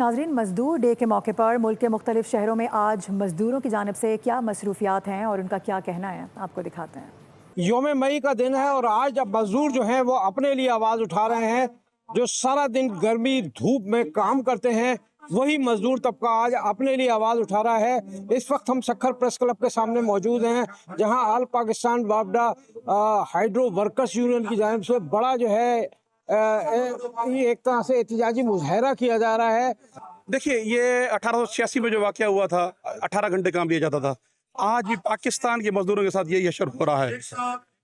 नाज़रीन, मज़दूर डे के मौके पर मुल्क के मुख्तलिफ शहरों में आज मज़दूरों की जानिब से क्या मसरूफियात हैं और उनका क्या कहना है, आपको दिखाते हैं। यौम मई का दिन है और आज अब मजदूर जो हैं वो अपने लिए आवाज़ उठा रहे हैं। जो सारा दिन गर्मी धूप में काम करते हैं वही मजदूर तबका आज अपने लिए आवाज़ उठा रहा है। इस वक्त हम सक्खर प्रेस क्लब के सामने मौजूद हैं, जहां ऑल पाकिस्तान वापडा हाइड्रो वर्कर्स यूनियन की जानिब से बड़ा जो है एक तरह से एहतजाजी मुजाहरा किया जा रहा है। देखिए, ये 1886 में जो वाक़या हुआ था, 18 घंटे काम लिया जाता था, आज भी पाकिस्तान के मजदूरों के साथ यही अशर हो रहा है,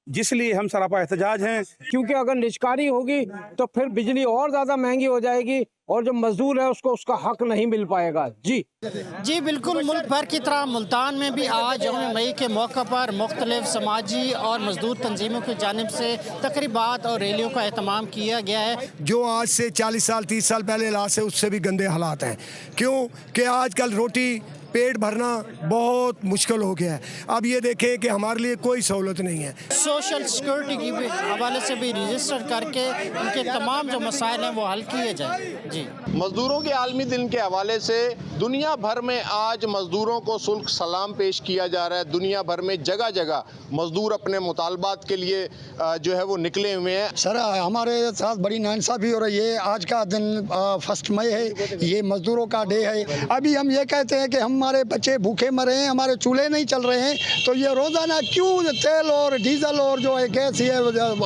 जिसलिए हम सरापा एहतजाज हैं। क्योंकि अगर निजकारी होगी तो फिर बिजली और ज़्यादा महंगी हो जाएगी और जो मजदूर है उसको उसका हक नहीं मिल पाएगा। जी बिल्कुल, मुल्क भर की तरह मुल्तान में भी आज यौम मई के मौके पर मुख्तलिफ समाजी और मजदूर तंजीमों की जानिब से तकरीबात और रैलियों का एहतमाम किया गया है। जो आज से 40 साल 30 साल पहले हालात से उससे भी गंदे हालात हैं, क्यों कि आजकल रोटी पेट भरना बहुत मुश्किल हो गया है। अब ये देखें कि हमारे लिए कोई सहूलत नहीं है। सोशल सिक्योरिटी की भी हवाले से भी रजिस्टर करके उनके तमाम जो मसाइल हैं वो हल किए जाएँ। जी, मजदूरों के आलमी दिन के हवाले से दुनिया भर में आज मजदूरों को सुल्क सलाम पेश किया जा रहा है। दुनिया भर में जगह जगह मजदूर अपने मुतालबात के लिए जो है वो निकले हुए हैं। सर, हमारे साथ बड़ी नाइंसाफ़ी हो रही है। आज का दिन 1 मई है, ये मजदूरों का डे है। अभी हम ये कहते हैं कि हमारे बच्चे भूखे मरे हैं, हमारे चूल्हे नहीं चल रहे हैं, तो ये रोज़ाना क्यों तेल और डीजल और जो है गैस ये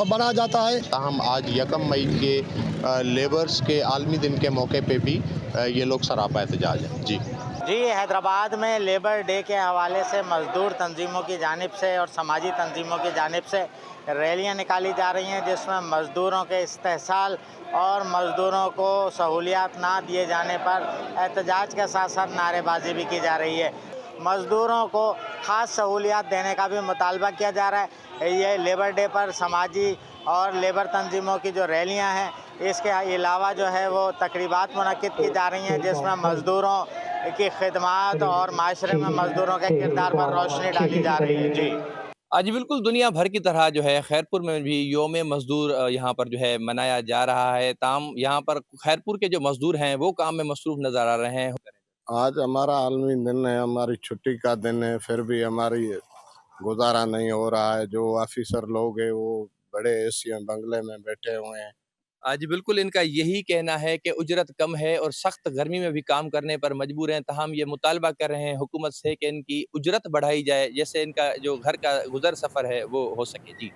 बढ़ा जाता है। हम आज 1 मई के लेबर्स के आलमी दिन के मौके पे भी ये लोग सरापा एहतजाज हैं। जी, हैदराबाद में लेबर डे के हवाले से मज़दूर तंजीमों की जानिब से और समाजी तंजीमों की जानिब से रैलियां निकाली जा रही हैं, जिसमें मज़दूरों के इस्तेहसाल और मज़दूरों को सहूलियात ना दिए जाने पर एहतजाज के साथ साथ नारेबाजी भी की जा रही है। मज़दूरों को ख़ास सहूलियात देने का भी मुतालबा किया जा रहा है। ये लेबर डे पर समाजी और लेबर तंजीमों की जो रैलियां हैं, इसके अलावा जो है वो तकरीबात मुनक्किद की जा रही हैं, जिसमें मज़दूरों की खिदमत और माशरे में मज़दूरों के किरदार पर रोशनी डाली जा रही है। जी, आज बिल्कुल दुनिया भर की तरह जो है खैरपुर में भी योम मज़दूर यहाँ पर जो है मनाया जा रहा है। ताम यहाँ पर खैरपुर के जो मज़दूर हैं वो काम में मसरूफ़ नज़र आ रहे हैं। आज हमारा आलमी दिन है, हमारी छुट्टी का दिन है, फिर भी हमारी गुजारा नहीं हो रहा है। जो ऑफिसर लोग हैं वो बड़े एसी बंगले में बैठे हुए हैं। आज बिल्कुल इनका यही कहना है कि उजरत कम है और सख्त गर्मी में भी काम करने पर मजबूर हैं। ताहम ये मुतालबा कर रहे हैं हुकूमत से कि इनकी उजरत बढ़ाई जाए, जैसे इनका जो घर का गुजर सफ़र है वो हो सके। जी।